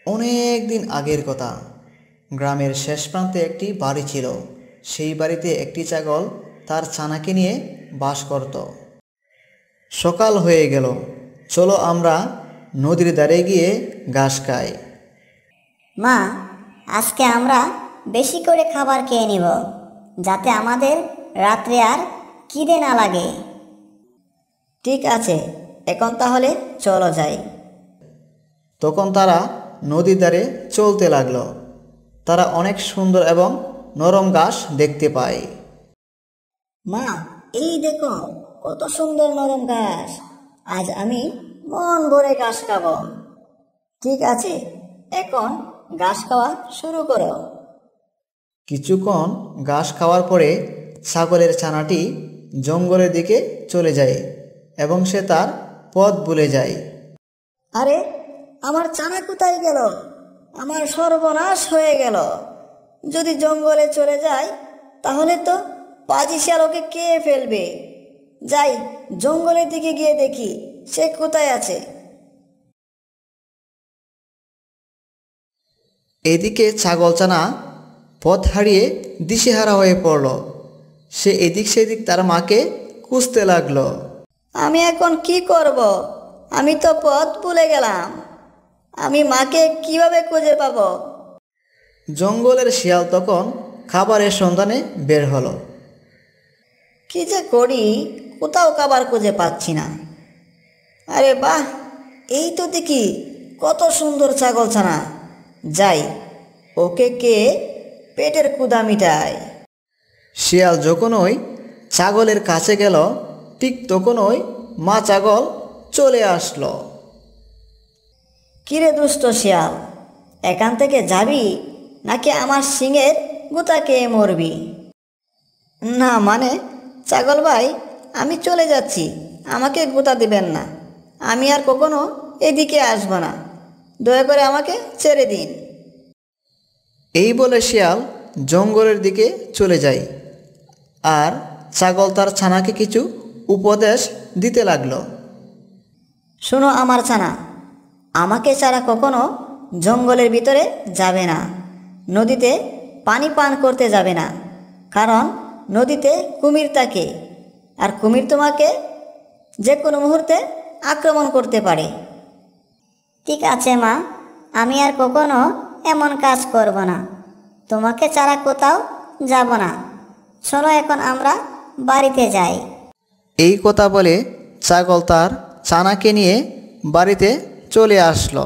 অনেক দিন আগের কথা। গ্রামের শেষ প্রান্তে একটি বাড়ি ছিল। সেই বাড়িতে একটি ছাগল তার ছানাকে নিয়ে বাস করত। সকাল হয়ে গেল, চলো আমরা নদীর ধারে গিয়ে ঘাস খাই। মা, আজকে আমরা বেশি করে খাবার খেয়ে নিব, যাতে আমাদের রাত্রে আর খিদে না লাগে। ঠিক আছে, এখন তাহলে চলো যাই। তখন তারা নদীর ধারে চলতে লাগলো। তারা অনেক সুন্দর এবং নরম ঘাস দেখতে পায়। মা, এই দেখো কত সুন্দর নরম ঘাস। আজ আমি মন ভরে ঘাস খাবো। ঠিক আছে, এখন ঘাস খাওয়া শুরু করো। কিছুক্ষণ ঘাস খাওয়ার পরে ছাগলের ছানাটি জঙ্গলের দিকে চলে যায় এবং সে তার পথ ভুলে যায়। আরে, আমার ছানা কোথায় গেল? আমার সর্বনাশ হয়ে গেল। যদি জঙ্গলে চলে যায় তাহলে তো পাজি শিয়াল ওকে খেয়ে ফেলবে। যাই, জঙ্গলের দিকে গিয়ে দেখি সে কোথায় আছে। এদিকে ছাগলছানা পথ হারিয়ে দিশেহারা হয়ে পড়ল। সে এদিক সেদিক তার মাকে খুঁজতে লাগলো। আমি এখন কি করব? আমি তো পথ ভুলে গেলাম। আমি মাকে কিভাবে খুঁজে পাবো? জঙ্গলের শিয়াল তখন খাবারের সন্ধানে বের হলো। কি যে করি, কোথাও খাবার খুঁজে পাচ্ছি না। আরে বাহ, এই তো দেখি কত সুন্দর ছাগলছানা। যাই, ওকে কে পেটের ক্ষুধা মিটায়। শিয়াল যখনই ছাগলের কাছে গেল, ঠিক তখনই মা ছাগল চলে আসলো। কিরে দুষ্ট শিয়াল, এখান থেকে যাবি নাকি আমার শিঙের গুতা খেয়ে মরবি? না মানে, ছাগল ভাই, আমি চলে যাচ্ছি, আমাকে গুতা দিবেন না। আমি আর কখনো এদিকে আসবো না, দয়া করে আমাকে ছেড়ে দিন। এই বলে শিয়াল জঙ্গলের দিকে চলে যায় আর ছাগল তার ছানাকে কিছু উপদেশ দিতে লাগলো। শোনো আমার ছানা, আমাকে ছাড়া কখনো জঙ্গলের ভিতরে যাবে না। নদীতে পানি পান করতে যাবে না, কারণ নদীতে কুমির থাকে, আর কুমির তোমাকে যে কোনো মুহূর্তে আক্রমণ করতে পারে। ঠিক আছে মা, আমি আর কখনো এমন কাজ করব না। তোমাকে ছাড়া কোথাও যাব না। চলো এখন আমরা বাড়িতে যাই। এই কথা বলে ছাগল তার ছানাকে নিয়ে বাড়িতে চলে আসলো।